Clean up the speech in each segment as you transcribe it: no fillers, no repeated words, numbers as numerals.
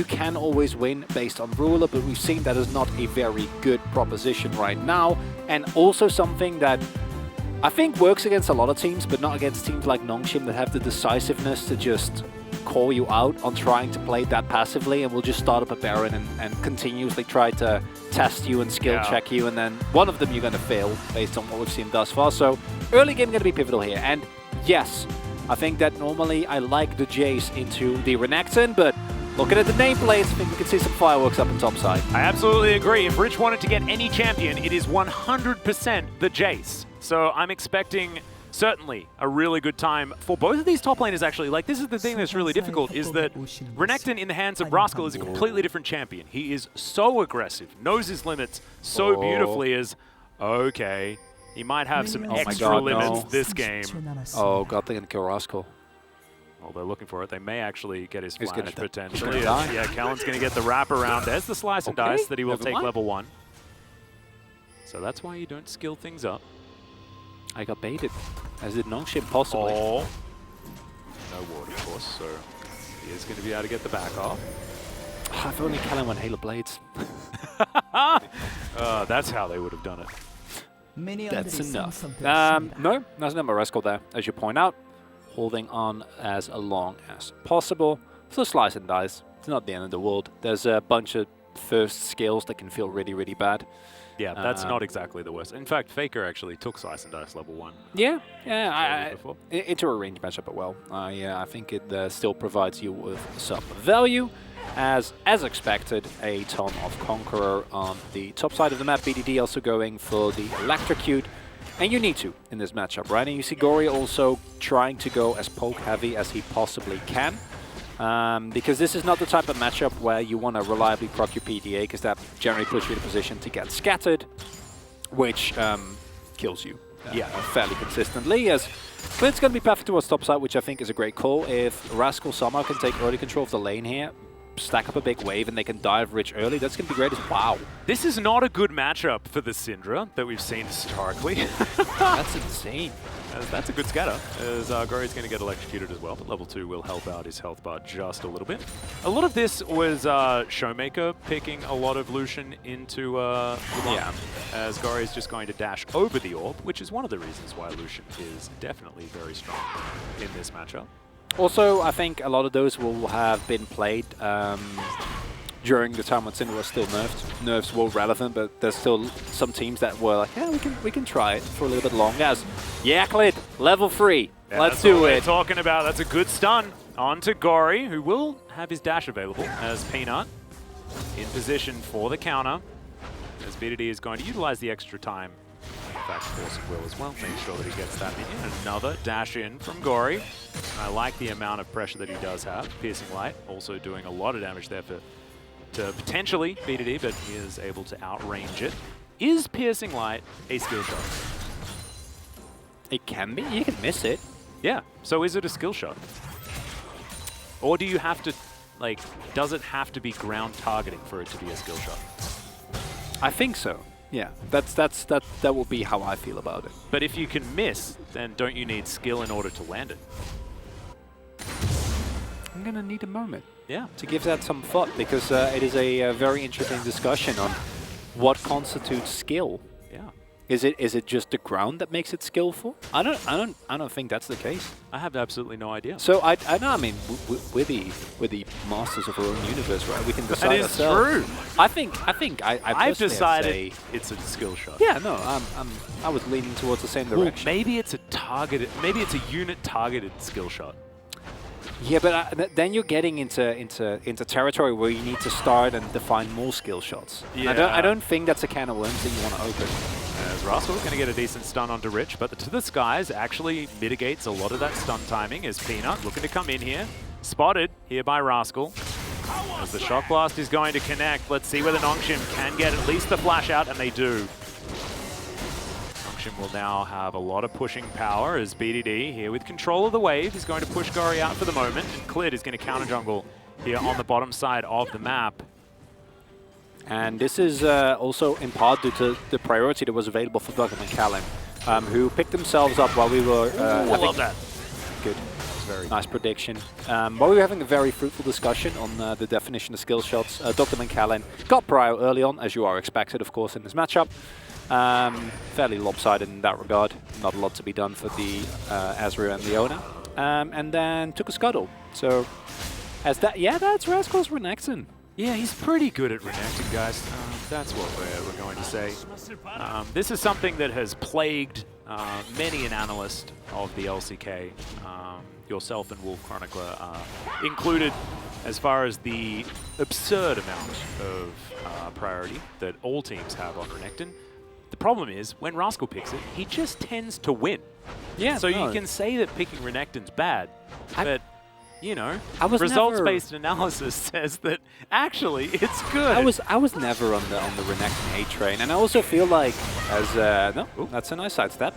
you can always win based on ruler, but we've seen that is not a very good proposition right now, and also something that I think works against a lot of teams, but not against teams like Nongshim that have the decisiveness to just call you out on trying to play that passively, and will just start up a Baron and continuously try to test you and skill check you, and then one of them you're going to fail based on what we've seen thus far. So early game going to be pivotal here, and yes, I think that normally I like the Jace into the Renekton, but looking at the nameplates, I think we can see some fireworks up in top side. I absolutely agree. If Rich wanted to get any champion, it is 100% the Jace. So I'm expecting certainly a really good time for both of these top laners, actually. Like, this is the thing that's really difficult, is that Renekton in the hands of Rascal is a completely different champion. He is so aggressive, knows his limits so beautifully as, okay, he might have some extra limits this game. Oh god, they're going to kill Rascal. Well, they're looking for it. They may actually get his flash potentially. Yeah, Callan's going to get the wrap around. There's the slice and dice that he will take level 1. So that's why you don't skill things up. I got baited, as did Nongshim possibly. Oh. No ward, of course, so he is going to be able to get the back off. If only Callan went Halo Blades. That's how they would have done it. That's enough. No, there's no Rascal there, as you point out. Holding on as long as possible. So slice and dice. It's not the end of the world. There's a bunch of first skills that can feel really, really bad. Yeah, that's not exactly the worst. In fact, Faker actually took Slice and Dice level 1. Yeah, into a range matchup as well. I think it still provides you with some value. As expected, a ton of Conqueror on the top side of the map. BDD also going for the Electrocute. And you need to in this matchup, right? And you see Gory also trying to go as poke heavy as he possibly can. Because this is not the type of matchup where you want to reliably proc your PDA, because that generally puts you in a position to get scattered, which kills you fairly consistently. As Clint's going to be pathing towards top side, which I think is a great call. If Rascal somehow can take early control of the lane here, stack up a big wave, and they can dive Rich early, that's going to be great as wow. This is not a good matchup for the Syndra that we've seen historically. That's insane. That's a good scatter, as Gory's going to get electrocuted as well, but level 2 will help out his health bar just a little bit. A lot of this was Showmaker picking a lot of Lucian into the line, as Gory is just going to dash over the orb, which is one of the reasons why Lucian is definitely very strong in this matchup. Also, I think a lot of those will have been played during the time when Syndra was still nerfed. Nerfs were relevant, but there's still some teams that were like, yeah, we can try it for a little bit longer. As Clint, level 3, let's do it. Talking about, that's a good stun onto Gory, who will have his dash available as Peanut in position for the counter. As BDD is going to utilize the extra time. In fact, Force of Will as well. Make sure that he gets that minion. Another dash in from Gory. I like the amount of pressure that he does have. Piercing Light also doing a lot of damage there to potentially BDD, but he is able to outrange it. Is Piercing Light a skill shot? It can be. You can miss it. Yeah. So is it a skill shot? Or do you have to, like, does it have to be ground targeting for it to be a skill shot? I think so. Yeah, that will be how I feel about it. But if you can miss, then don't you need skill in order to land it? I'm gonna need a moment. Yeah. To give that some thought, because it is a very interesting discussion on what constitutes skill. Yeah. Is it just the ground that makes it skillful? I don't think that's the case. I have absolutely no idea. So I know. I mean, we're the masters of our own universe, right? We can decide. That is true. I've decided it's a skill shot. Yeah. No. I was leaning towards the same direction. Well, maybe it's a targeted. Maybe it's a unit targeted skill shot. Yeah, but then you're getting into territory where you need to start and define more skill shots. Yeah. I don't think that's a can of worms that you want to open. As Rascal is going to get a decent stun onto Rich, but the To the Skies actually mitigates a lot of that stun timing as Peanut looking to come in here. Spotted here by Rascal. As the Shock Blast is going to connect, let's see whether Nongshim can get at least the flash out, and they do. Nongshim will now have a lot of pushing power as BDD here with control of the wave is going to push Gory out for the moment, and Clid is going to counter jungle here on the bottom side of the map. And this is also in part due to the priority that was available for Doug and Callan, who picked themselves up while we were... I love that. Good. very nice prediction. While we were having a very fruitful discussion on the definition of skill shots, Dr. Mancallan got prio early on, as you are expected, of course, in this matchup. Fairly lopsided in that regard. Not a lot to be done for the Azrael and Leona. And then took a scuttle. So, as that, yeah, that's Rascal's Renekton. Yeah, he's pretty good at Renekton, guys. That's what we're going to say. This is something that has plagued many an analyst of the LCK, yourself and Wolf Chronicler included, as far as the absurd amount of priority that all teams have on Renekton. The problem is, when Rascal picks it, he just tends to win. Yeah. So you can say that picking Renekton's bad, but you know, results-based analysis says that actually it's good. I was never on the Renekton hate train, and I also feel like as no, that's a nice sidestep.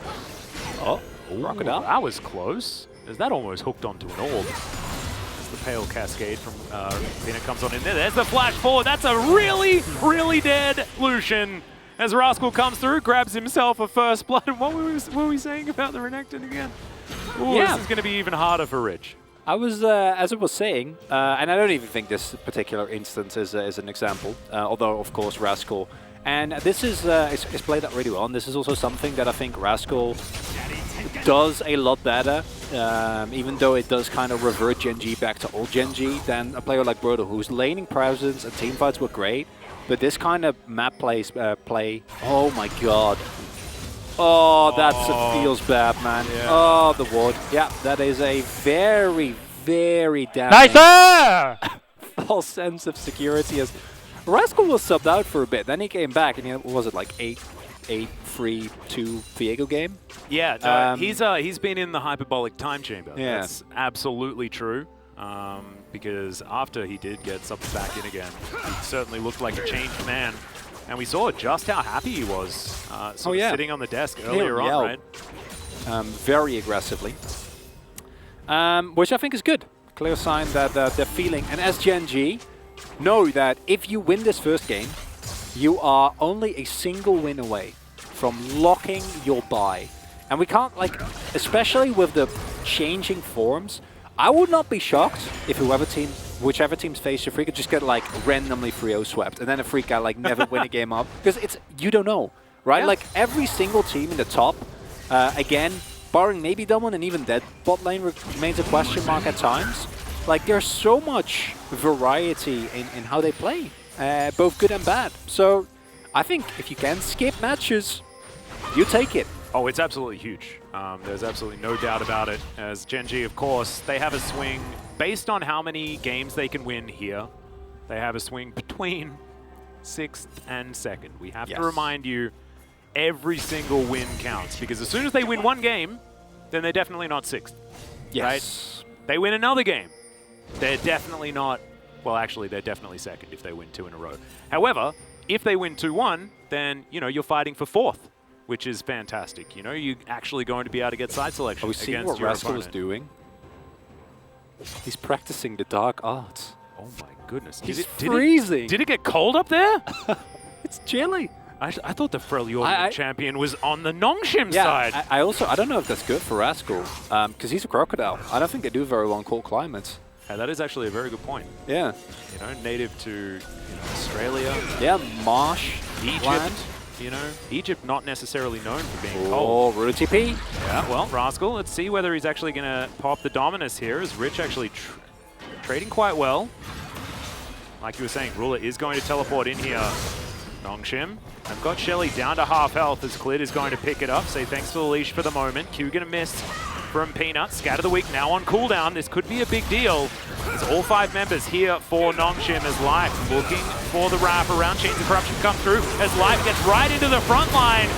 Oh, Crocodile. That was close. As that almost hooked onto an orb. As the Pale Cascade from Peanut comes on in there. There's the flash forward. That's a really, really dead Lucian. As Rascal comes through, grabs himself a first blood. What were we saying about the Renekton again? Ooh, yeah. This is going to be even harder for Rich. I was, as I was saying, and I don't even think this particular instance is an example, although, of course, Rascal. And this is it's played out really well, and this is also something that I think Rascal does a lot better, even though it does kind of revert Gen G back to old Gen G, than a player like Brodo, whose laning presence and teamfights were great, but this kind of map play, oh my god. Oh, that feels bad, man. Yeah. Oh, the ward. Yeah, that is a very, very damaging false sense of security. As Rascal was subbed out for a bit, then he came back, and what was it, like 8-3-2 Viego game? Yeah, no, he's been in the hyperbolic time chamber. Yeah. That's absolutely true. Because after he did get subbed back in again, he certainly looked like a changed man. And we saw just how happy he was sitting on the desk earlier on, right? Very aggressively. Which I think is good. Clear sign that they're feeling. And as Gen G, know that if you win this first game, you are only a single win away from locking your bye. And we can't, like, especially with the changing forms, I would not be shocked if whichever team's face your Freak could just get like randomly 3-0 swept, and then a Freak guy like never win a game up, because you don't know, right? Yeah. Like every single team in the top, again, barring maybe Dublin and even dead bot lane remains a question mark at times. Like there's so much variety in how they play, both good and bad. So I think if you can skip matches, you take it. Oh, it's absolutely huge. There's absolutely no doubt about it. As Gen G, of course, they have a swing based on how many games they can win here. They have a swing between 6th and 2nd. We have to remind you, every single win counts, because as soon as they win one game, then they're definitely not 6th. Yes. Right? They win another game, they're definitely not, well, actually, they're definitely 2nd if they win 2 in a row. However, if they win 2-1, then, you know, you're fighting for 4th. Which is fantastic. You know, you're actually going to be able to get side selection against your opponent. What Rascal is doing? He's practicing the dark arts. Oh my goodness. He's freezing. Did it get cold up there? It's chilly. I thought the Freljord champion was on the Nongshim side. I don't know if that's good for Rascal, because he's a crocodile. I don't think they do very well in cold climates. Hey, that is actually a very good point. Yeah. You know, native to Australia. Yeah, marsh, Egypt. land. You know, Egypt not necessarily known for being cold. Oh, Rude TP. Yeah, well, Rascal, let's see whether he's actually going to pop the Dominus here, as Rich actually trading quite well. Like you were saying, Ruler is going to teleport in here. Nongshim. I've got Shelly down to half health as Clid is going to pick it up. Say thanks for the leash for the moment. Q going to miss from Peanut. Scatter the Weak now on cooldown. This could be a big deal. There's all 5 members here for Nongshim as Life looking for the wrap around. Chains of Corruption come through as Life gets right into the front line.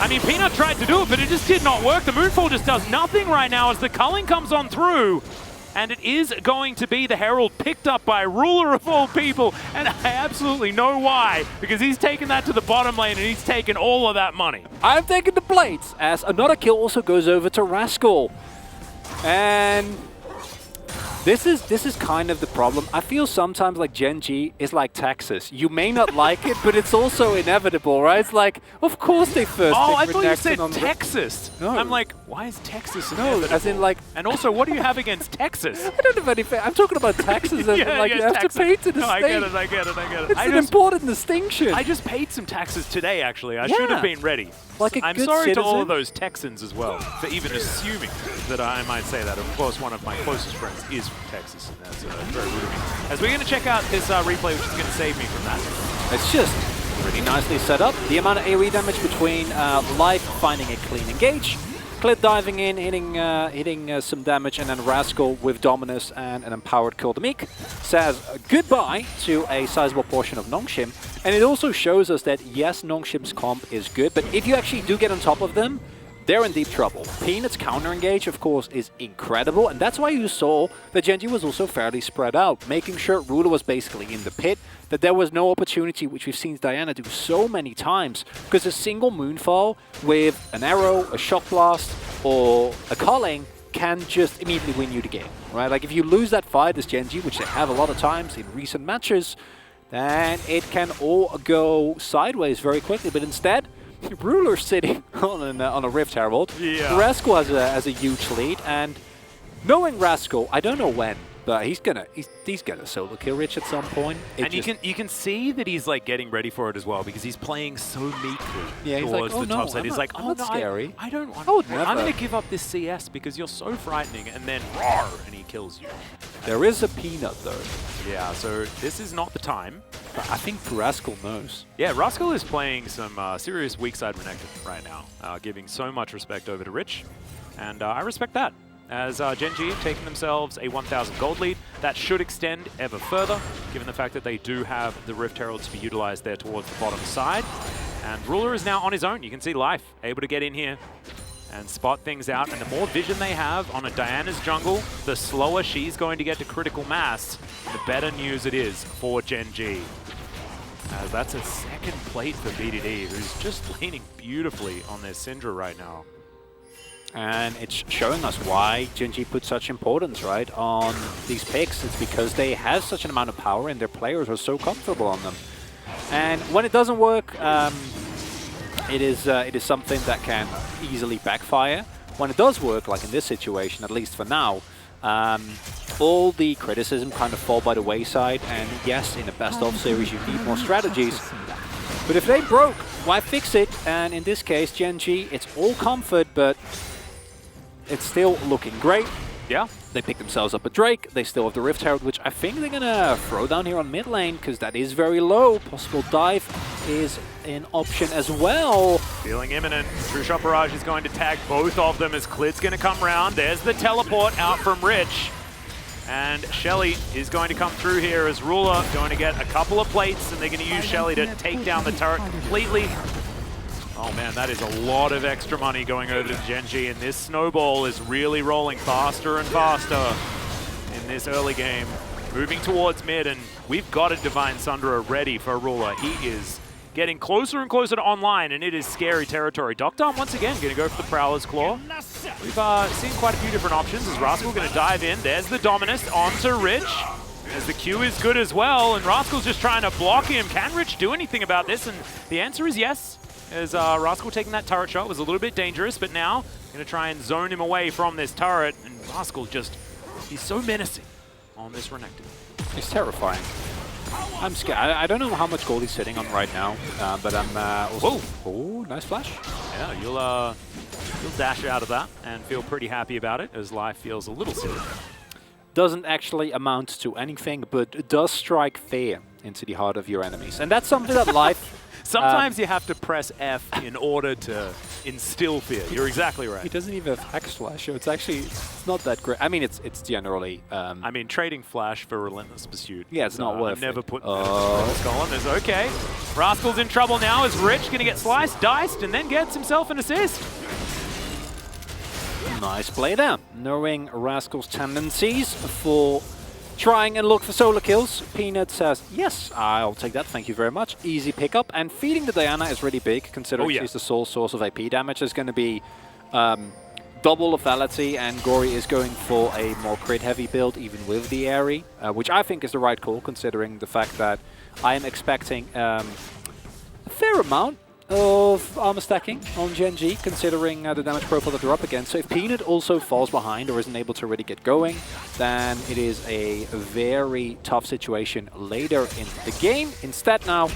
I mean, Peanut tried to do it, but it just did not work. The Moonfall just does nothing right now as the culling comes on through. And it is going to be the Herald picked up by Ruler of all people. And I absolutely know why, because he's taken that to the bottom lane and he's taken all of that money. I'm taking the plates as another kill also goes over to Rascal. And This is kind of the problem. I feel sometimes like Gen G is like Texas. You may not like it, but it's also inevitable, right? It's like, of course they first Oh, I pick thought you Renekton said on the- Texas. No. I'm like, why is Texas No, inevitable? as in like... And also, what do you have against Texas? I don't have anything. I'm talking about Texas as in like you have Texas. to pay to the No, state. I get it. It's an important distinction. I just paid some taxes today, actually. I should have been ready. Like a I'm good sorry to all citizen. of those Texans as well for even assuming that I might say that. Of course, one of my closest friends is from Texas, and that's very rude of me. As we're going to check out this replay, which is going to save me from that. It's just really nicely set up. The amount of AoE damage between Life finding a clean engage, Clit diving in, hitting some damage, and then Rascal with Dominus and an empowered Kill the Meek says goodbye to a sizable portion of Nongshim. And it also shows us that yes, Nongshim's comp is good, but if you actually do get on top of them, they're in deep trouble. Peanut's counter engage, of course, is incredible, and that's why you saw that Gen G was also fairly spread out, making sure Ruler was basically in the pit, that there was no opportunity, which we've seen Diana do so many times, because a single Moonfall with an arrow, a shock blast, or a culling can just immediately win you the game, right? Like if you lose that fight as Gen G, which they have a lot of times in recent matches, then it can all go sideways very quickly, but instead, Ruler sitting on a Rift Herald. Yeah. Rascal has a huge lead, and knowing Rascal, I don't know when, but he's gonna solo kill Rich at some point. And you can see that he's like getting ready for it as well because he's playing so meekly towards the top side. He's like, I'm not scary. I don't want. I would never. I'm going to give up this CS because you're so frightening, and then roar, and he kills you. There is a Peanut though. Yeah, so this is not the time. But I think Rascal knows. Yeah, Rascal is playing some serious weak side Renekton right now, giving so much respect over to Rich, and I respect that. As Gen G have taken themselves a 1,000 gold lead, that should extend ever further, given the fact that they do have the Rift Herald to be utilized there towards the bottom side. And Ruler is now on his own. You can see Life able to get in here and spot things out. And the more vision they have on a Diana's jungle, the slower she's going to get to critical mass, the better news it is for Gen G. As that's a second plate for BDD, who's just leaning beautifully on their Syndra right now. And it's showing us why Gen G put such importance, right, on these picks. It's because they have such an amount of power and their players are so comfortable on them. And when it doesn't work, it is something that can easily backfire. When it does work, like in this situation, at least for now, all the criticism kind of fall by the wayside. And yes, in a best-of series, you need more strategies. But if they broke, why fix it? And in this case, Gen G, it's all comfort, but it's still looking great. Yeah. They pick themselves up a Drake. They still have the Rift Herald, which I think they're going to throw down here on mid lane, because that is very low. Possible dive is an option as well. Feeling imminent. True Shot Barrage is going to tag both of them as Clit's going to come round. There's the teleport out from Rich. And Shelly is going to come through here as Ruler going to get a couple of plates, and they're going to use Shelly to take down the turret completely. Oh man, that is a lot of extra money going over to Gen G, and this snowball is really rolling faster and faster in this early game. Moving towards mid, and we've got a Divine Sundra ready for Ruler. He is getting closer and closer to online, and it is scary territory. Doctor once again going to go for the Prowler's Claw. We've seen quite a few different options as Rascal going to dive in. There's the Dominus onto Rich, as the Q is good as well, and Rascal's just trying to block him. Can Rich do anything about this? And the answer is yes. As Rascal taking that turret shot was a little bit dangerous, but now going to try and zone him away from this turret. And Rascal just, he's so menacing on this Renekton. It's terrifying. I'm scared. I don't know how much gold he's sitting on right now, but I'm also... Whoa! Oh, nice flash. Yeah, you'll dash out of that and feel pretty happy about it, as Life feels a little silly. Doesn't actually amount to anything, but does strike fear into the heart of your enemies. And that's something that Life... Sometimes you have to press F in order to instill fear. You're exactly right. He doesn't even have Hex Flash, so it's not that great. I mean, it's generally... I mean, trading Flash for Relentless Pursuit. Yeah, it's not worth I've never it. put Colin is okay. Rascal's in trouble now as Rich going to get sliced, diced, and then gets himself an assist. Nice play there. Knowing Rascal's tendencies for trying and look for solo kills, Peanut says, yes, I'll take that, thank you very much. Easy pickup, and feeding the Diana is really big, considering she's the sole source of AP damage. Is going to be double lethality, and Gory is going for a more crit-heavy build, even with the Aerie, which I think is the right call, considering the fact that I am expecting a fair amount of armor stacking on Gen G, considering the damage profile that they're up against. So if Peanut also falls behind or isn't able to really get going, then it is a very tough situation later in the game. Instead now,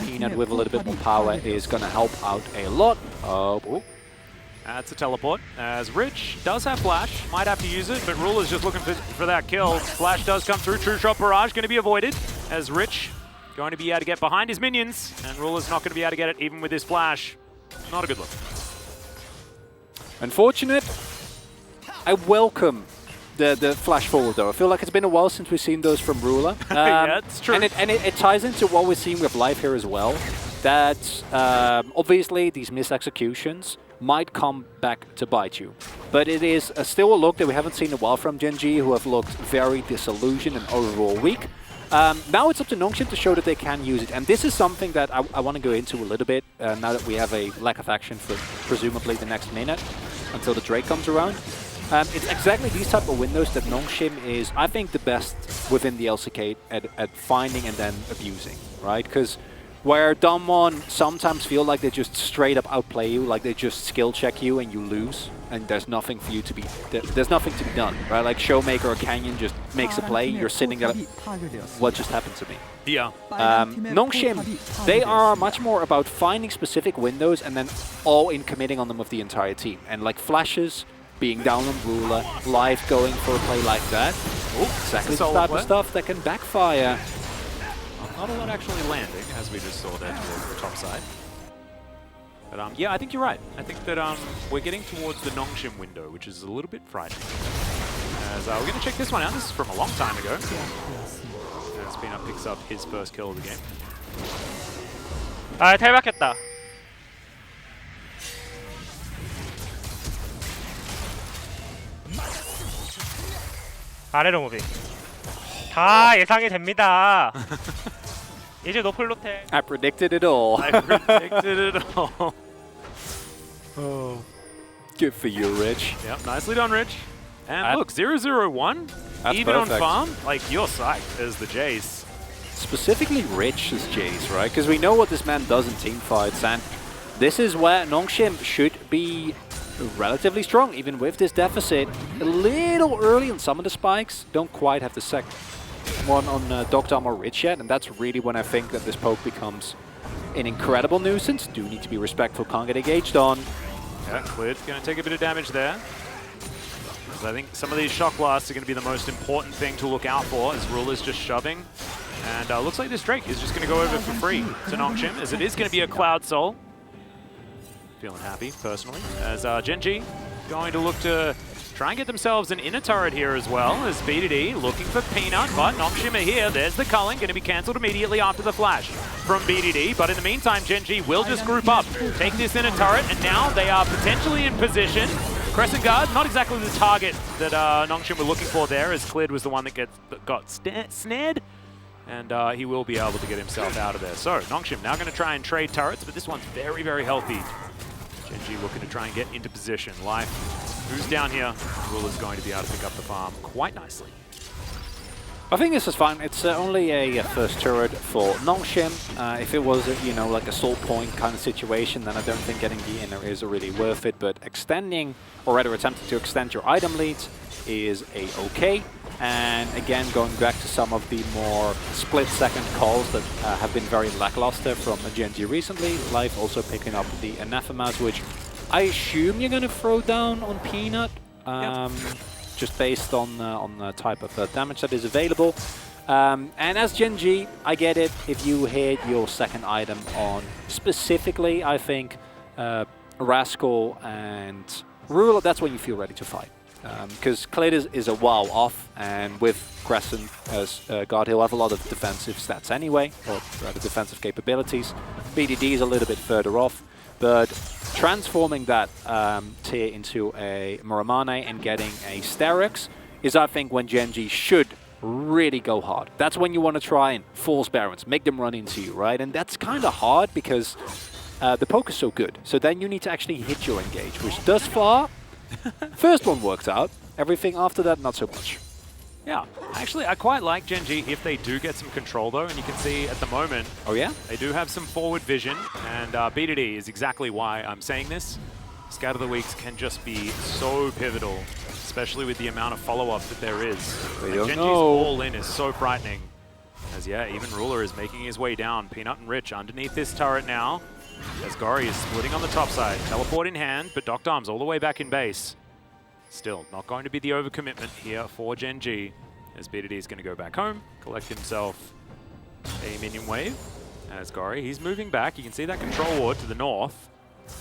Peanut with a little bit more power is going to help out a lot. That's a teleport, as Rich does have Flash, might have to use it, but Ruler's just looking for that kill. Flash does come through, True Shot Barrage going to be avoided, as Rich going to be able to get behind his minions, and Ruler's not going to be able to get it even with his Flash. Not a good look. Unfortunate. I welcome the Flash forward though. I feel like it's been a while since we've seen those from Ruler. Yeah, it's true. And it ties into what we're seeing with Live here as well, that obviously these mis-executions might come back to bite you. But it is still a look that we haven't seen in a while from Gen G, who have looked very disillusioned and overall weak. Now it's up to Nongshim to show that they can use it, and this is something that I want to go into a little bit now that we have a lack of action for presumably the next minute until the Drake comes around. It's exactly these type of windows that Nongshim is, I think, the best within the LCK at finding and then abusing, right? Because where Damwon sometimes feel like they just straight up outplay you, like they just skill check you and you lose, and there's nothing for you to be, there's nothing to be done, right? Like Showmaker or Canyon just makes a play, you're sitting there, what just happened to me? Yeah. Nongshim, they are much more about finding specific windows and then all in committing on them with the entire team. And like flashes, being down on Ruler, Live going for a play like that. Exactly the type of stuff that can backfire. Not a lot actually landing, as we just saw there towards the top side. But yeah, I think you're right. I think that we're getting towards the Nongshim window, which is a little bit frightening. As we're going to check this one out. This is from a long time ago. As Peanut picks up his first kill of the game. 아, 탈박했다. 아래로 무빙. 다 예상이 됩니다. 이제 노플 로테. I predicted it all. I predicted it all. Oh, good for you, Rich. Yep, nicely done, Rich. And look, 0-0-1, even perfect. on farm, like you're psyched as the Jace. Specifically Rich as Jace, right? Because we know what this man does in team fights, and this is where Nongshim should be relatively strong, even with this deficit. A little early on some of the spikes, don't quite have the second one on Dogdom or Rich yet, and that's really when I think that this poke becomes an incredible nuisance. Do need to be respectful, can't get engaged on. Yeah, Clid's going to take a bit of damage there. So I think some of these shock blasts are going to be the most important thing to look out for, as Ruler's just shoving. And looks like this Drake is just going to go over for free to Nongshim, as it is going to be a Cloud Soul. Feeling happy, personally, as Gen G going to look to try and get themselves an inner turret here as well, as BDD looking for Peanut, but Nongshim are here. There's the culling, going to be cancelled immediately after the flash from BDD, but in the meantime, Gen G will just group up, take this inner turret, and now they are potentially in position. Crescent Guard, not exactly the target that Nongshim were looking for there, as Clid was the one that got snared, and he will be able to get himself out of there. So, Nongshim now going to try and trade turrets, but this one's very, very healthy. Gen G looking to try and get into position. Life, who's down here? Ruler's going to be able to pick up the farm quite nicely. I think this is fine. It's only a first turret for Nongshim. If it was, you know, like a soul point kind of situation, then I don't think getting the inner is really worth it. But extending, or rather attempting to extend your item leads, is a-okay. And again, going back to some of the more split-second calls that have been very lackluster from Gen G recently. Life also picking up the Anathemas, which I assume you're going to throw down on Peanut. Yep. Just based on the type of damage that is available. And as Gen G, I get it. If you hit your second item on specifically, I think, Rascal and Ruler, that's when you feel ready to fight. Because Clid is a while off, and with Crescent as guard, he'll have a lot of defensive stats anyway, or rather defensive capabilities. BDD is a little bit further off, but transforming that tier into a Muramane and getting a Sterix is, I think, when Gen G should really go hard. That's when you want to try and force Barons, make them run into you, right? And that's kind of hard because the poke is so good. So then you need to actually hit your engage, which thus far First one worked out. Everything after that, not so much. Yeah, actually, I quite like Gen G if they do get some control, though, and you can see at the moment, Oh yeah? they do have some forward vision, and BDD is exactly why I'm saying this. Scout of the Weeks can just be so pivotal, especially with the amount of follow-up that there is. We And don't Gen G's know. all-in is so frightening. As yeah, even Ruler is making his way down. Peanut and Rich underneath this turret now, as Gori is splitting on the top side. Teleport in hand, but Docked Arms all the way back in base. Still, not going to be the overcommitment here for Gen G, as BDD is going to go back home, collect himself a minion wave. As Gori, he's moving back. You can see that control ward to the north.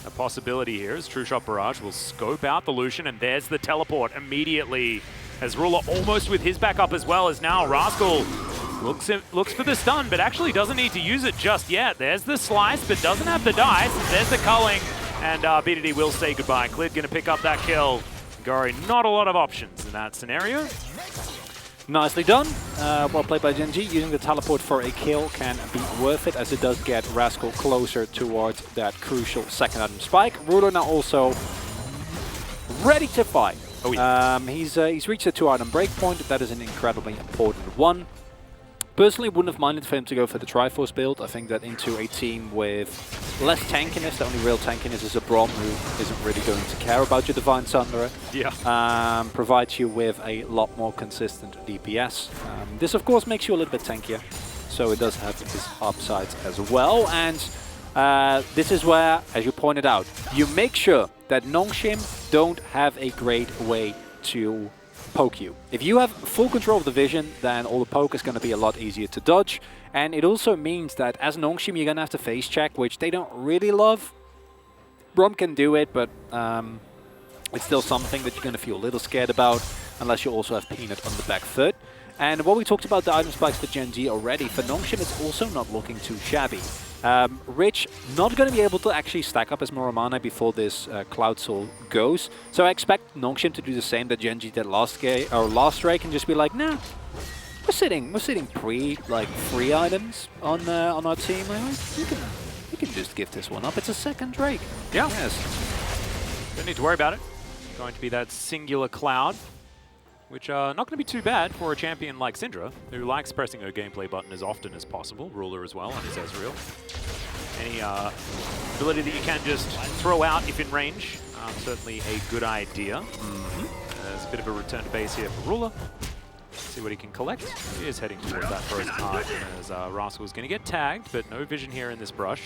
A possibility here is True Shot Barrage will scope out the Lucian, and there's the teleport immediately. As Ruler almost with his backup as well, as now Rascal looks for the stun, but actually doesn't need to use it just yet. There's the slice, but doesn't have the dice. There's the culling, and BDD will say goodbye. Clid going to pick up that kill. Gori, not a lot of options in that scenario. Nicely done. Well played by Gen G. Using the teleport for a kill can be worth it, as it does get Rascal closer towards that crucial second item spike. Ruler now also ready to fight. Oh, yeah. He's reached a 2-item breakpoint. That is an incredibly important one. Personally, wouldn't have minded for him to go for the Triforce build. I think that into a team with less tankiness, the only real tankiness is a Braum who isn't really going to care about your Divine Sunderer. Yeah. Provides you with a lot more consistent DPS. This, of course, makes you a little bit tankier, so it does have its upsides as well. And this is where, as you pointed out, you make sure that Nongshim don't have a great way to poke you. If you have full control of the vision, then all the poke is going to be a lot easier to dodge. And it also means that as Nongshim, you're going to have to face check, which they don't really love. Braum can do it, but it's still something that you're going to feel a little scared about, unless you also have Peanut on the back foot. And while we talked about the item spikes for Gen G already, for Nongshim it's also not looking too shabby. Rich not going to be able to actually stack up his Moramana before this Cloud Soul goes. So I expect Nongshim to do the same that Gen G did last Drake and just be like, nah, we're sitting free items on our team. We can just give this one up. It's a second Drake. Yeah. Yes. Don't need to worry about it. Going to be that singular Cloud, which not going to be too bad for a champion like Syndra, who likes pressing her gameplay button as often as possible. Ruler as well on his Ezreal. Any ability that you can just throw out if in range, certainly a good idea. There's a bit of a return to base here for Ruler. See what he can collect. He is heading towards that frozen heart, as Rascal is going to get tagged, but no vision here in this brush.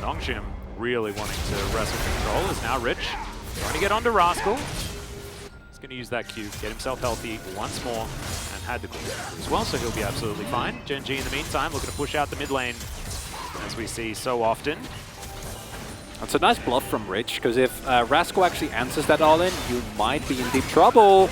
Nongshim really wanting to wrestle control is now Rich. Trying to get onto Rascal. Going to use that Q, get himself healthy once more, and had the Q as well, so he'll be absolutely fine. Gen G in the meantime looking to push out the mid lane, as we see so often. That's a nice bluff from Rich, because if Rascal actually answers that all-in, you might be in deep trouble.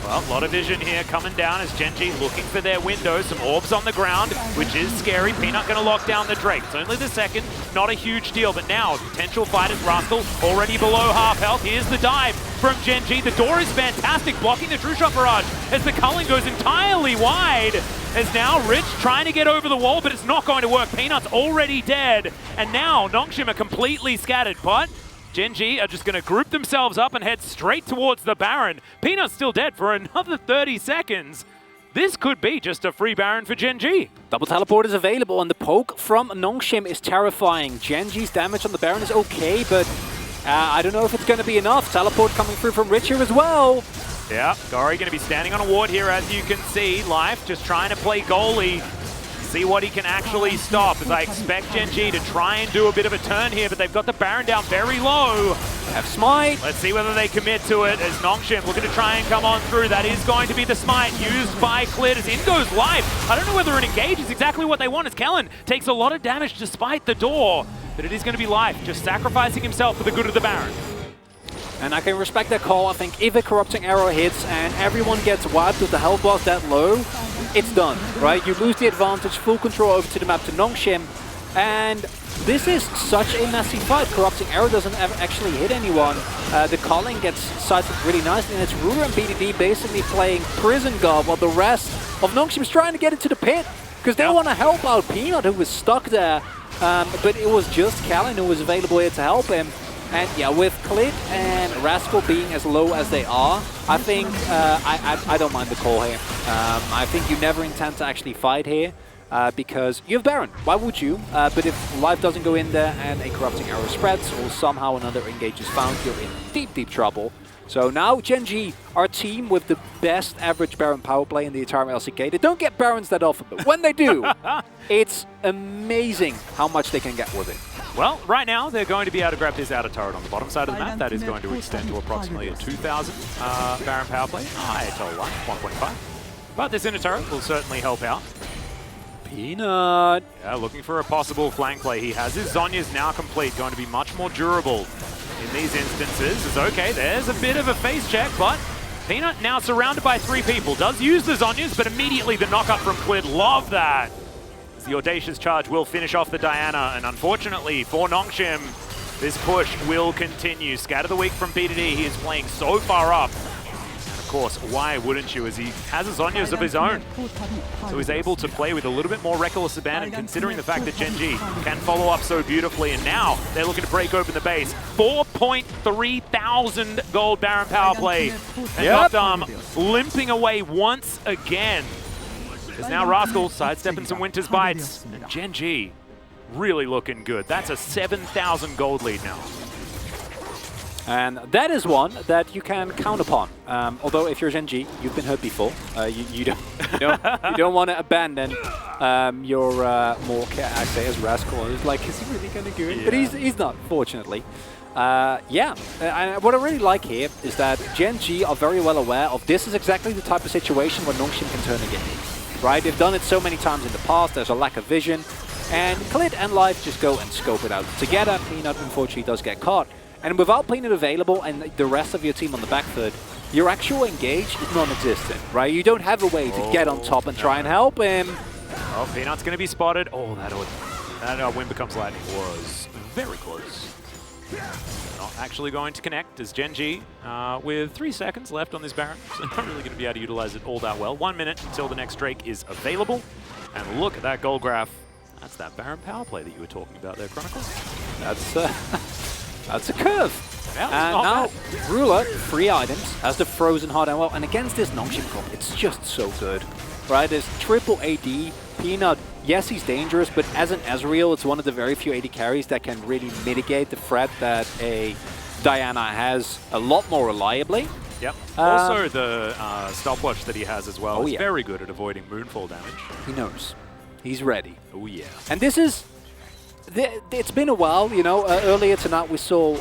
Well, a lot of vision here coming down as Gen G looking for their window. Some orbs on the ground, which is scary. Peanut going to lock down the Drake. It's only the second, not a huge deal, but now potential fight as Rascal already below half health. Here's the dive from Gen G. The door is fantastic, blocking the True Shot Barrage as the culling goes entirely wide. As now Rich trying to get over the wall, but it's not going to work. Peanut's already dead, and now Nongshim are completely scattered, but Gen G are just going to group themselves up and head straight towards the Baron. Peanut's still dead for another 30 seconds. This could be just a free Baron for Gen G. Double teleport is available, and the poke from Nongshim is terrifying. Gen G's damage on the Baron is okay, but I don't know if it's going to be enough. Teleport coming through from Rich here as well. Yeah, Gori going to be standing on a ward here, as you can see. Life just trying to play goalie. See what he can actually stop, as I expect Gen G to try and do a bit of a turn here, but they've got the Baron down very low. Have Smite. Let's see whether they commit to it, as Nongshim looking to try and come on through. That is going to be the Smite used by Clid, as in goes Life. I don't know whether an engage is exactly what they want, as Kellen takes a lot of damage despite the door, but it is going to be Life, just sacrificing himself for the good of the Baron. And I can respect that call. I think if a Corrupting Arrow hits and everyone gets wiped with the health bar that low, it's done, right? You lose the advantage, full control over to the map to Nongshim, and this is such a messy fight. Corrupting Arrow doesn't actually hit anyone. The calling gets sized up really nicely, and it's Ruler and BDD basically playing Prison Guard while the rest of Nongshim is trying to get into the pit, because they want to help out Peanut, who was stuck there, but it was just Callan who was available here to help him. And yeah, with Clit and Rascal being as low as they are, I think I don't mind the call here. I think you never intend to actually fight here because you have Baron. Why would you? But if life doesn't go in there and a corrupting arrow spreads or somehow another engage is found, you're in deep, deep trouble. So now Gen.G, our team with the best average Baron power play in the entire LCK. They don't get Barons that often, but when they do, it's amazing how much they can get with it. Well, right now, they're going to be able to grab this outer turret on the bottom side of the map. That is going to extend to approximately a 2,000 Baron power play. I told you, 1.5. But this inner turret will certainly help out. Peanut. Yeah, looking for a possible flank play. He has his Zhonya's now complete, going to be much more durable in these instances. It's okay, there's a bit of a face check, but Peanut now surrounded by 3 people. Does use the Zhonya's, but immediately the knock-up from Clit. Love that. The audacious charge will finish off the Diana, and unfortunately for Nongshim, this push will continue. Scatter the weak from B2D, he is playing so far up. And of course, why wouldn't you, as he has his Zhonya's of his own. So he's able to play with a little bit more reckless abandon, considering the fact that Gen.G can follow up so beautifully, and now they're looking to break open the base. 4.3 thousand gold Baron power play. And Nocturne limping away once again. Is now Rascal sidestepping some Winter's Bites. And Gen.G really looking good. That's a 7,000 gold lead now. And that is one that you can count upon. Although if you're Gen.G, you've been hurt before. You don't want to abandon your more, I say, as Rascal. It's like, is he really going to do it? Yeah. But he's not, fortunately. And what I really like here is that Gen.G are very well aware of this is exactly the type of situation where Nongshim can turn against. Right, they've done it so many times in the past, there's a lack of vision, and Clit and Life just go and scope it out together. Peanut unfortunately does get caught, and without Peanut available and the rest of your team on the back foot, your actual engage is non-existent, right? You don't have a way to get on top and try and help him. Oh, Peanut's going to be spotted. Oh, that win becomes lightning was very close. Not actually going to connect as Gen.G with 3 seconds left on this Baron, so not really going to be able to utilize it all that well. 1 minute until the next Drake is available. And look at that gold graph. That's that Baron power play that you were talking about there, Chronicles. That's a curve. Yeah, and now Ruler, 3 items, has the Frozen Heart and well, and against this Nongshim comp, it's just so good. Right, there's triple AD, Peanut, yes, he's dangerous, but as an Ezreal, it's one of the very few AD carries that can really mitigate the threat that a Diana has a lot more reliably. Yep. Also, the stopwatch that he has as well is yeah. very good at avoiding moonfall damage. He knows. He's ready. Oh, yeah. And this is... It's been a while, you know. Earlier tonight we saw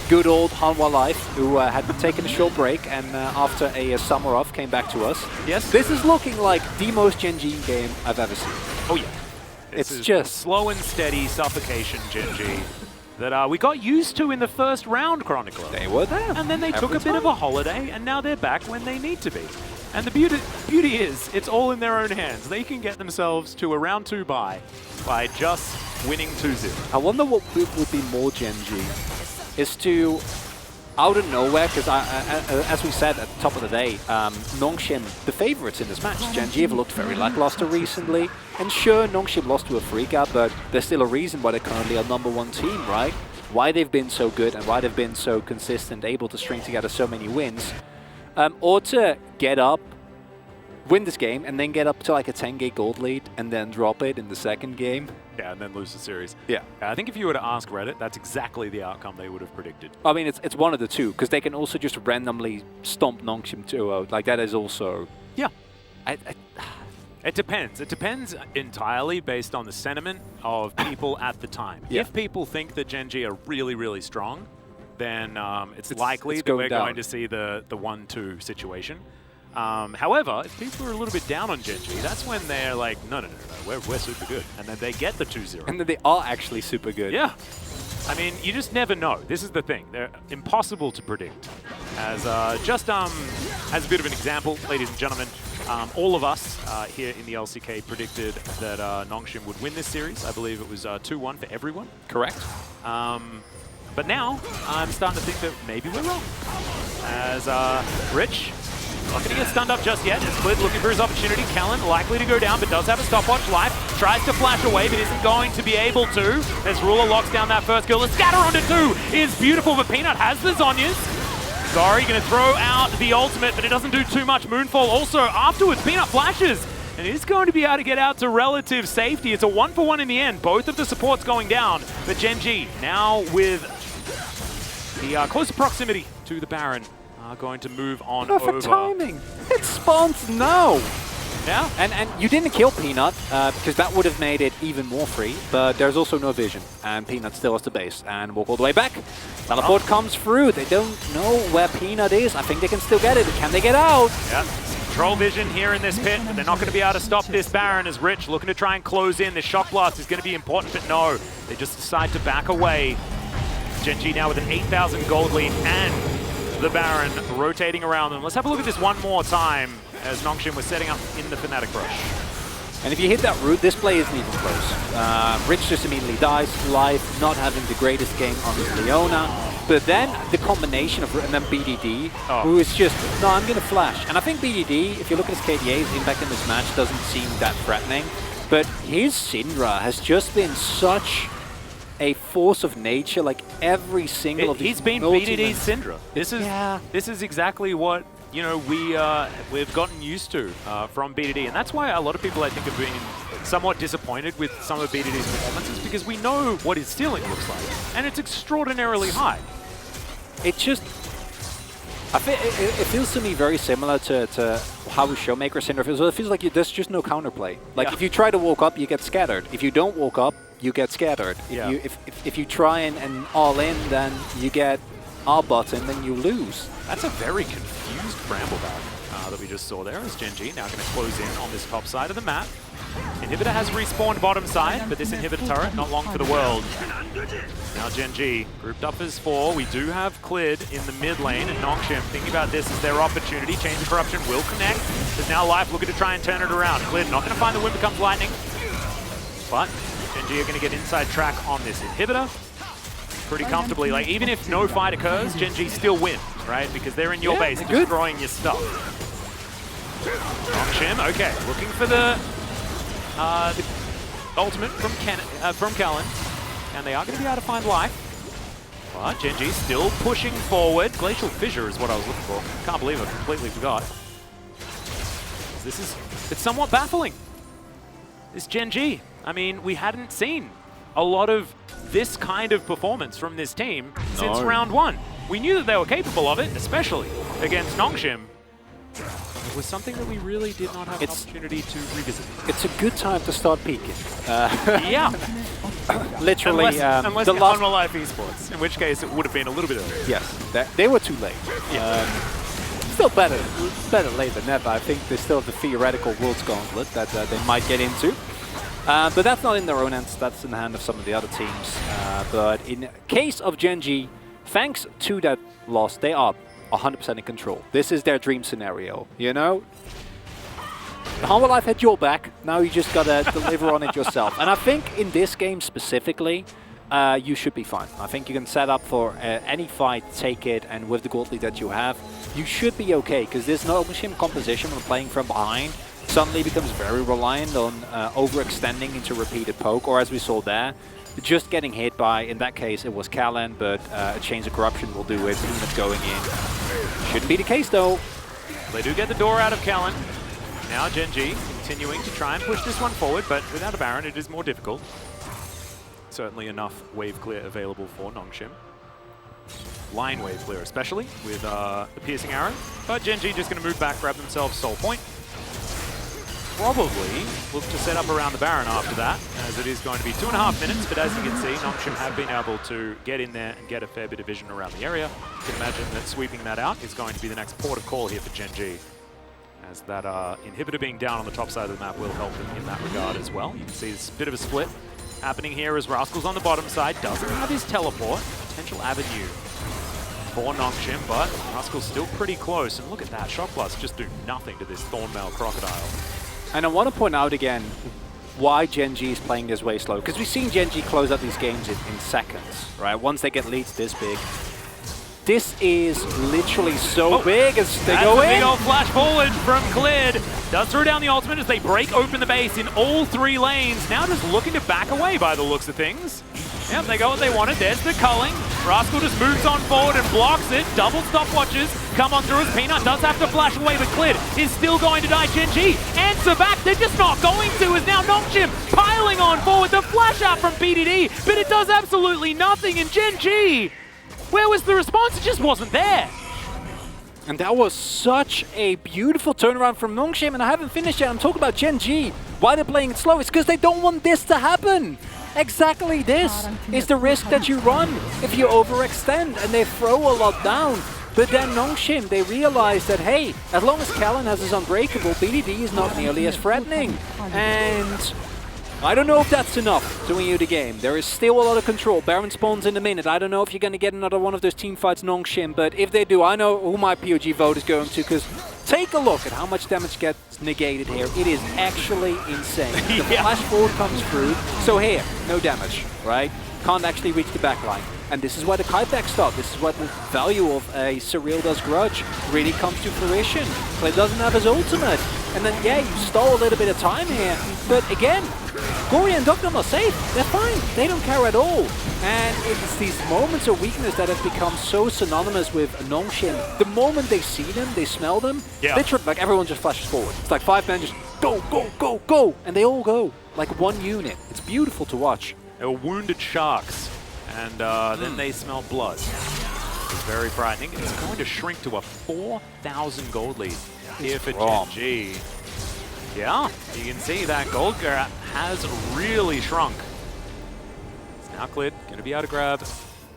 good old Hanwha Life, who had taken a short break and after a summer off came back to us. Yes. This is looking like the most Gen.G game I've ever seen. Oh yeah. It's just slow and steady suffocation Gen.G that we got used to in the first round, Chronicler. They were there. And then they took a bit of a holiday, and now they're back when they need to be. And the beauty is, it's all in their own hands. They can get themselves to a round 2 bye by just winning 2-0. I wonder what would be more Gen.G is to, out of nowhere, because as we said at the top of the day, Nongshim, the favorites in this match. Gen.G have looked very lackluster recently. And sure, Nongshim lost to a freak out, but there's still a reason why they're currently a #1 team, right? Why they've been so good and why they've been so consistent, able to string together so many wins. Or to get up, win this game, and then get up to like a 10k gold lead, and then drop it in the second game. Yeah, and then lose the series. Yeah. I think if you were to ask Reddit, that's exactly the outcome they would have predicted. I mean, it's one of the two, because they can also just randomly stomp Nongshim 2-0. Like, that is also... Yeah. It depends. It depends entirely based on the sentiment of people at the time. Yeah. If people think that Gen.G are really, really strong, then it's likely that we're going to see the 1-2 situation. However, if people are a little bit down on Gen.G, that's when they're like, no, we're super good. And then they get the 2-0. And then they are actually super good. Yeah. I mean, you just never know. This is the thing. They're impossible to predict. As as a bit of an example, ladies and gentlemen, all of us here in the LCK predicted that Nongshim would win this series. I believe it was 2-1 for everyone. Correct. But now, I'm starting to think that maybe we're wrong. As Rich, not going to get stunned up just yet. Split looking for his opportunity. Kellen likely to go down, but does have a stopwatch. Life tries to flash away, but isn't going to be able to. As Ruler locks down that first kill. The scatter onto 2 is beautiful, but Peanut has the Zhonya's. Gori going to throw out the ultimate, but it doesn't do too much. Moonfall also afterwards. Peanut flashes, and is going to be able to get out to relative safety. It's a 1-for-1 in the end. Both of the supports going down, but Gen G now with the closer proximity to the Baron are going to move on over. Perfect timing. It spawns now. Yeah. And you didn't kill Peanut, because that would have made it even more free, but there's also no vision, and Peanut still has the base, and walk all the way back. Teleport comes through. They don't know where Peanut is. I think they can still get it. Can they get out? Yeah. Control vision here in this pit, but they're not going to be able to stop this Baron as Rich looking to try and close in. This Shock Blast is going to be important, but no. They just decide to back away. Gen G now with an 8,000 gold lead and the Baron rotating around them. Let's have a look at this one more time as Nongshim was setting up in the Fnatic Rush. And if you hit that route, this play isn't even close. Rich just immediately dies. Life not having the greatest game on his Leona. But then the combination of, and then BDD, who is just, no, I'm going to flash. And I think BDD, if you look at his KDA, his impact in this match doesn't seem that threatening. But his Syndra has just been such a force of nature, like every single of these. He's been BDD's Syndra. This is exactly what, you know, we've gotten used to from BDD, and that's why a lot of people I think have been somewhat disappointed with some of BDD's performances, because we know what his ceiling looks like, and it's extraordinarily high. It just, it feels to me very similar to how Showmaker Syndra feels. It feels like there's just no counterplay. Like if you try to walk up, you get scattered. If you don't walk up, you get scattered. If you try and all in, then you get R button, then you lose. That's a very confused Brambleback that we just saw there as Gen G now going to close in on this top side of the map. Inhibitor has respawned bottom side, but this Inhibitor turret not long for the world. Now Gen G grouped up as 4. We do have Clid in the mid lane, and Nongshim thinking about this as their opportunity. Chains of Corruption will connect. There's now Life looking to try and turn it around. Clid not going to find the wind becomes lightning, but Gen G are going to get inside track on this Inhibitor pretty comfortably. Like, even if no fight occurs, Gen G still win, right? Because they're in your base, destroying your stuff. Nongshim, okay, looking for the ultimate from Callan, and they are going to be able to find Life. But Gen G still pushing forward. Glacial Fissure is what I was looking for. Can't believe I completely forgot. It's somewhat baffling. This Gen G, I mean, we hadn't seen a lot of this kind of performance from this team since round 1. We knew that they were capable of it, especially against Nongshim. It was something that we really did not have an opportunity to revisit. It's a good time to start peaking. Yeah. Literally, unless the last Life Esports, in which case it would have been a little bit earlier. Yes, they were too late. Still better late than never. I think there's still the theoretical World's Gauntlet that they might get into. But that's not in their own hands, that's in the hand of some of the other teams. But in case of Gen G, thanks to that loss, they are 100% in control. This is their dream scenario, you know? Humble Life had your back, now you just gotta deliver on it yourself. And I think in this game specifically, you should be fine. I think you can set up for any fight, take it, and with the gold lead that you have, you should be okay, because this Nongshim composition when playing from behind suddenly becomes very reliant on overextending into repeated poke, or as we saw there, just getting hit by, in that case, it was Callan, but Chains of Corruption will do it, Unit going in. Shouldn't be the case, though. They do get the door out of Callan. Now Gen G continuing to try and push this one forward, but without a Baron, it is more difficult. Certainly enough wave clear available for Nongshim. Line wave clear especially, with the Piercing Arrow. But Gen G just going to move back, grab themselves Soul Point. Probably look to set up around the Baron after that, as it is going to be 2.5 minutes, but as you can see, Nongshim have been able to get in there and get a fair bit of vision around the area. You can imagine that sweeping that out is going to be the next port of call here for Gen G, as that Inhibitor being down on the top side of the map will help them in that regard as well. You can see this bit of a split happening here as Rascal's on the bottom side, doesn't have his teleport, potential avenue for Nongshim, but Rascal's still pretty close, and look at that, Shock Blast just do nothing to this Thornmail Crocodile. And I want to point out again why Gen G is playing this way slow, because we've seen Gen G close out these games in seconds, right? Once they get leads this big. This is literally so big as they That's go a big in. old flash forward from Clid. Does throw down the ultimate as they break open the base in all 3 lanes. Now just looking to back away by the looks of things. Yep, they got what they wanted. There's the culling. Rascal just moves on forward and blocks it. Double stopwatches come on through as Peanut does have to flash away, but Clid is still going to die. Gen G answer back. They're just not going to, as now Nongshim piling on forward. The flash out from BDD, but it does absolutely nothing. And Gen G, where was the response? It just wasn't there. And that was such a beautiful turnaround from Nongshim, and I haven't finished yet. I'm talking about Gen G. Why they're playing it slow? It's because they don't want this to happen. Exactly this is the risk that you run if you overextend and they throw a lot down. But then Nongshim, they realize that, hey, as long as Callan has his Unbreakable, BDD is not nearly as threatening. And I don't know if that's enough to win you the game. There is still a lot of control. Baron spawns in a minute. I don't know if you're going to get another one of those team fights, Nongshim, but if they do, I know who my POG vote is going to, because take a look at how much damage gets negated here. It is actually insane. The flash forward comes through, so here, no damage, right? Can't actually reach the backline. And this is why the kiteback stop. This is what the value of a Surreal Grudge really comes to fruition. Clay doesn't have his ultimate. And then, yeah, you stole a little bit of time here. But again, Gory and Dogdom are safe. They're fine. They don't care at all. And it's these moments of weakness that have become so synonymous with Nongshim. The moment they see them, they smell them, literally, like everyone just flashes forward. It's like 5 men just go, go, go, go. And they all go like one unit. It's beautiful to watch. They were wounded sharks, and then they smell blood. It's very frightening. It's going to shrink to a 4,000 gold lead here for Gen G. Yeah, you can see that gold gap has really shrunk. It's now Clid, going to be able to grab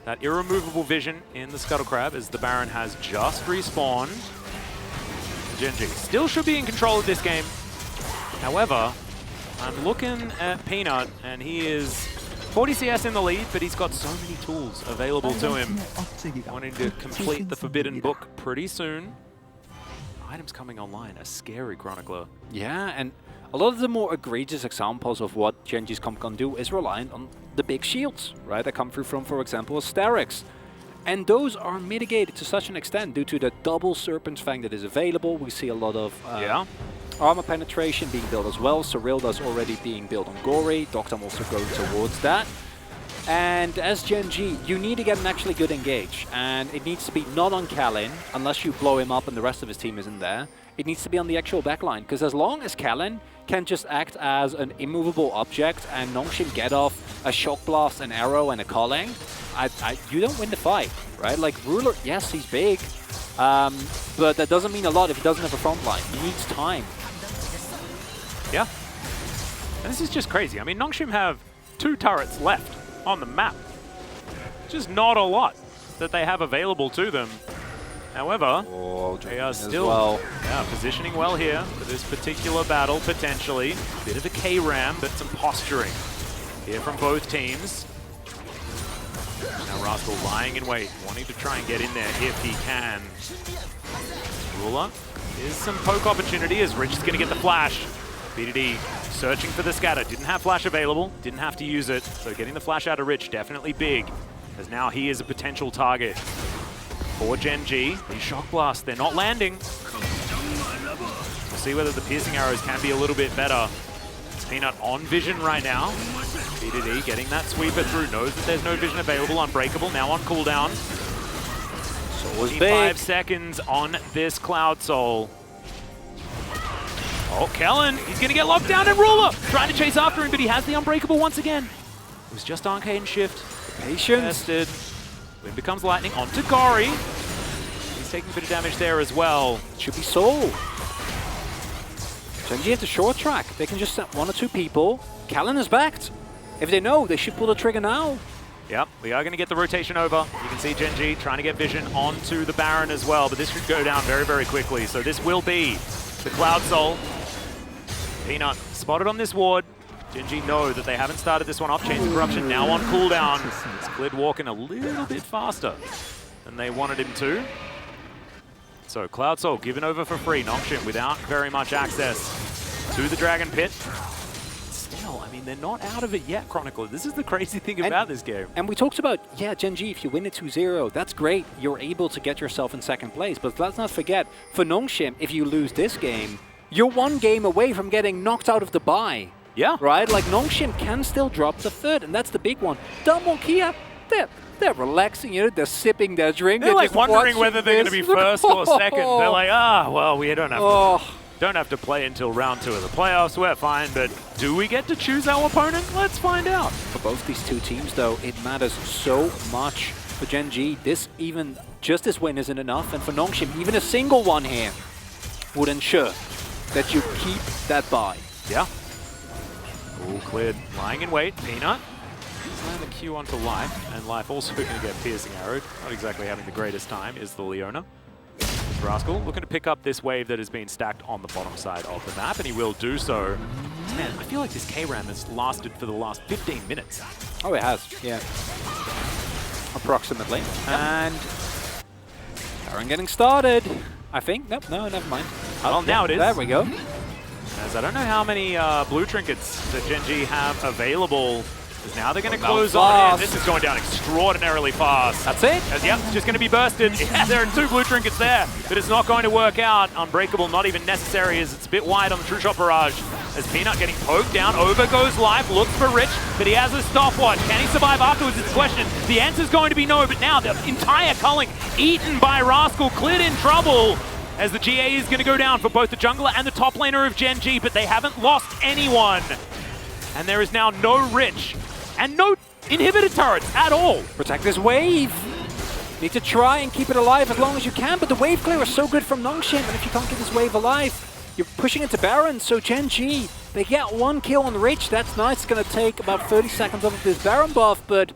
that irremovable vision in the Scuttle Crab as the Baron has just respawned. Gen G still should be in control of this game. However, I'm looking at Peanut, and he is 40 CS in the lead, but he's got so many tools available to him. Wanting to complete the Forbidden Book pretty soon. Items coming online, a scary Chronicler. Yeah, and a lot of the more egregious examples of what Gen G's comp can do is reliant on the big shields, right? That come through from, for example, Asterix. And those are mitigated to such an extent due to the double Serpent's Fang that is available. We see a lot of armor penetration being built as well. Surreal does already being built on Gory. Doctam also going towards that. And as Gen G, you need to get an actually good engage. And it needs to be not on Callan, unless you blow him up and the rest of his team isn't there. It needs to be on the actual backline. Because as long as Callan can just act as an immovable object and Nongshim get off a Shock Blast, an Arrow, and a Calling, you don't win the fight, right? Like Ruler, yes, he's big. But that doesn't mean a lot if he doesn't have a front line. He needs time. Yeah. And this is just crazy. I mean, Nongshim have 2 turrets left on the map. Just not a lot that they have available to them. However, they are still positioning well here for this particular battle, potentially. Bit of a K-Ram, but some posturing here from both teams. Now Rascal lying in wait, wanting to try and get in there if he can. Ruler is some poke opportunity as Rich is going to get the flash. BDD searching for the scatter, didn't have flash available, didn't have to use it, so getting the flash out of Rich definitely big, as now he is a potential target for Gen G. These Shock Blasts, they're not landing. We'll see whether the piercing arrows can be a little bit better. It's Peanut on vision right now. BDD getting that sweeper through, knows that there's no vision available. Unbreakable, now on cooldown. So was 5 seconds on this Cloud Soul. Oh, Kellen, he's going to get locked down, and Ruler trying to chase after him, but he has the Unbreakable once again. It was just Arcane Shift. Patience. Tested. Wind becomes lightning onto Gory. He's taking a bit of damage there as well. It should be Soul. Gen G has the short track. They can just set 1 or 2 people. Callan is backed. If they know, they should pull the trigger now. Yep, we are going to get the rotation over. You can see Gen G trying to get vision onto the Baron as well, but this should go down very, very quickly. So this will be the Cloud Soul. Peanut spotted on this ward. Gen G know that they haven't started this one off. Chains of Corruption now on cooldown. It's Clid walking a little bit faster than they wanted him to. So Cloud Soul given over for free. Nongshim without very much access to the Dragon Pit. Still, I mean, mean, they're not out of it yet, Chronicler. This is the crazy thing about this game. And we talked about, yeah, Gen G, if you win it 2-0, that's great. You're able to get yourself in second place. But let's not forget, for Nongshim, if you lose this game, you're one game away from getting knocked out of the bye. Yeah. Right? Like, Nongshim can still drop the third, and that's the big one. Damwon Kia, they're relaxing, you know, they're sipping their drink. They're like just wondering whether they're going to be first or second. They're like, well, we don't have to play until round 2 of the playoffs. We're fine, but do we get to choose our opponent? Let's find out. For both these two teams, though, it matters so much. For Gen G, just this win isn't enough, and for Nongshim, even a single one here would ensure that you keep that bye. Yeah. All cleared, lying in wait. Peanut. Slam the Q onto Life, and Life also going to get piercing arrowed. Not exactly having the greatest time is the Leona. Rascal looking to pick up this wave that has been stacked on the bottom side of the map, and he will do so. Man, I feel like this K-Ram has lasted for the last 15 minutes. Oh, it has, yeah. Approximately. And Baron getting started, I think. Nope, no, never mind. Well, now it is. There we go. As I don't know how many blue trinkets that Gen G have available. Now they're going to close on in. This is going down extraordinarily fast. That's it? Yep, it's just going to be bursted. Yeah, there are 2 blue trinkets there, but it's not going to work out. Unbreakable, not even necessary, as it's a bit wide on the True Shot Barrage. As Peanut getting poked down, over goes Life, looks for Rich, but he has a stopwatch. Can he survive afterwards? It's a question. The answer is going to be no, but now the entire culling eaten by Rascal, cleared in trouble. As the GA is going to go down for both the jungler and the top laner of Gen G, but they haven't lost anyone. And there is now no Rich. And no inhibitor turrets at all. Protect this wave. Need to try and keep it alive as long as you can, but the wave clear is so good from Nongshim, and if you can't get this wave alive, you're pushing into Baron. So Gen G, they get 1 kill on Rich. That's nice. It's going to take about 30 seconds off of this Baron buff, but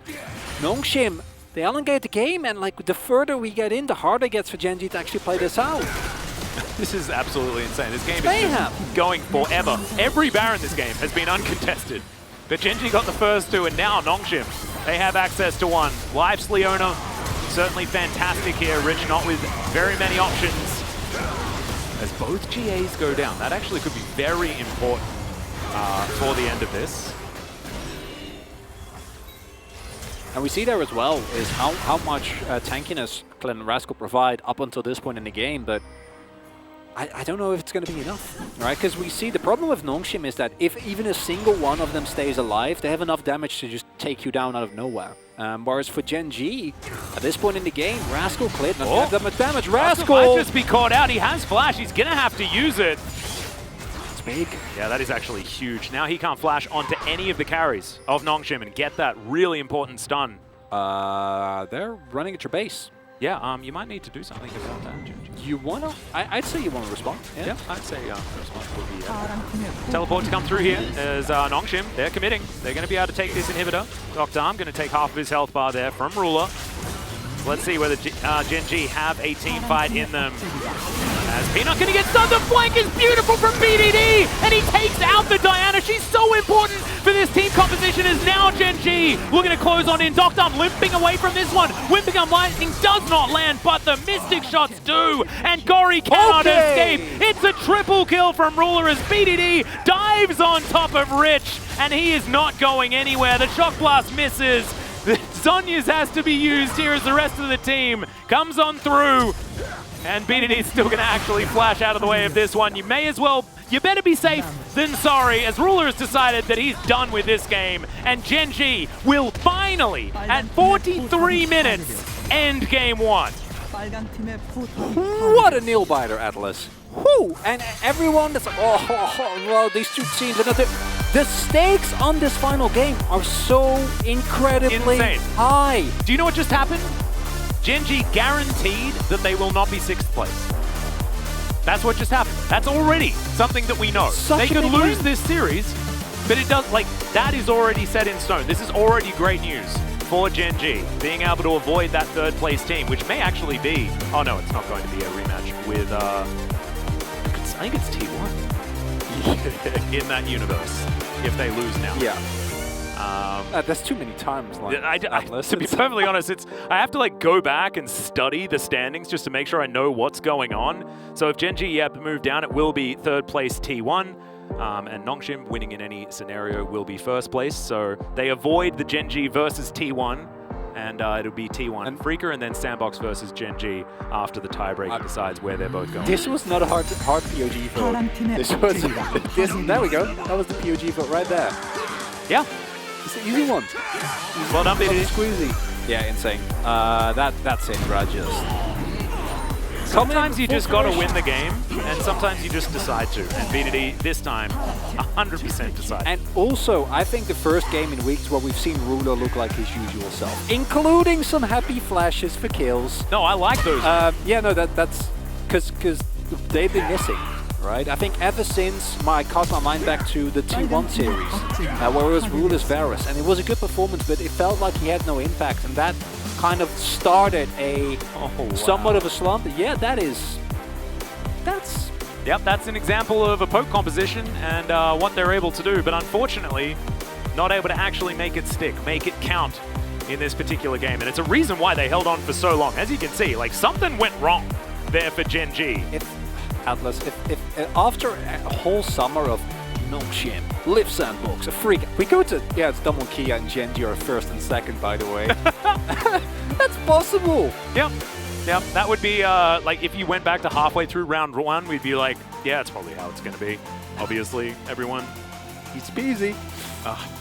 Nongshim, they elongate the game, and like the further we get in, the harder it gets for Gen G to actually play this out. This is absolutely insane. This game is going forever. Every Baron this game has been uncontested. But Gen G got the first 2, and now Nongshim, they have access to 1. Life's Leona, certainly fantastic here. Rich not with very many options. As both GAs go down, that actually could be very important for the end of this. And we see there as well is how much tankiness Glenn and Rascal provide up until this point in the game, but I don't know if it's going to be enough, right? Because we see the problem with Nongshim is that if even a single one of them stays alive, they have enough damage to just take you down out of nowhere. Whereas for Gen G, at this point in the game, Rascal cleared not have that much damage. Rascal might just be caught out. He has Flash. He's going to have to use it. It's big. Yeah, that is actually huge. Now he can't flash onto any of the carries of Nongshim and get that really important stun. They're running at your base. Yeah, you might need to do something about that. You want to? I'd say you want to respond. Yeah, I'd say response would be teleport to come through here as Nongshim. They're committing. They're going to be able to take this inhibitor. Dr. Arm going to take half of his health bar there from Ruler. Let's see whether Gen G have a team fight in them. As Peanut going to get stunned. The flank is beautiful from BDD, and he takes out the Diana. She's so important for this team composition as now Gen G looking to close on in. Dr. Arm limping away from this one. Whipping Arm Lightning does not land, but the Mystic shots do, and Gory cannot escape. It's a triple kill from Ruler as BDD dives on top of Rich, and he is not going anywhere. The Shock Blast misses. The Zhonya's has to be used here as the rest of the team comes on through. And BDD is still going to actually flash out of the way of this one. You better be safe than sorry, as Ruler has decided that he's done with this game. And Gen G will finally, at 43 minutes, end game 1. What a nail biter, Atlas. Whew. And everyone that's like, well, these two teams are not the stakes on this final game are so incredibly high. Do you know what just happened? Gen G guaranteed that they will not be 6th place. That's what just happened. That's already something that we know. They could lose this series, but it does, like, that is already set in stone. This is already great news for Gen G, being able to avoid that 3rd place team, which may actually be, oh no, it's not going to be a rematch with, I think it's T1 in that universe, if they lose now. Yeah. That's too many times. Like, to be perfectly honest, I have to like go back and study the standings just to make sure I know what's going on. So if Gen G move down, it will be 3rd place T1. and Nongshim winning in any scenario will be first place. So they avoid the Gen G versus T1, and it'll be T1 and Freaker, and then Sandbox versus Gen G after the tiebreaker decides where they're both going. This was not a hard POG vote. This was there we go. That was the POG vote right there. Yeah, it's an easy one. Well done, BDD. Squeezy. Yeah, insane. That's it, just. Sometimes you just got to win the game, and sometimes you just decide to. And BDD, this time, 100% decide. And also, I think the first game in weeks where we've seen Ruler look like his usual self, including some happy flashes for kills. No, I like those. Yeah, no, that's because they've been missing, right? I think ever since I cast my mind back to the T1 series, where it was Ruler's Varus, and it was a good performance, but it felt like he had no impact, and that kind of started a somewhat of a slump. Yeah, that's Yep, that's an example of a poke composition and what they're able to do, but unfortunately, not able to actually make it stick, make it count in this particular game. And it's a reason why they held on for so long. As you can see, like, something went wrong there for Gen G. Atlas, if after a whole summer of Nongshim, Live Sandbox, a freak, we go to, yeah, it's Double Kia and Gen G are first and second, by the way. That's possible. Yep. Yep, that would be, like, if you went back to halfway through round 1, we'd be like, yeah, that's probably how it's going to be. Obviously, everyone. Easy peasy.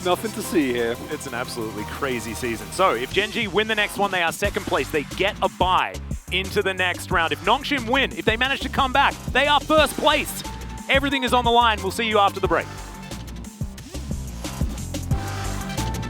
Nothing to see here. It's an absolutely crazy season. So, if Gen G win the next one, they are second place. They get a bye into the next round. If Nongshim win, if they manage to come back, they are first place. Everything is on the line. We'll see you after the break.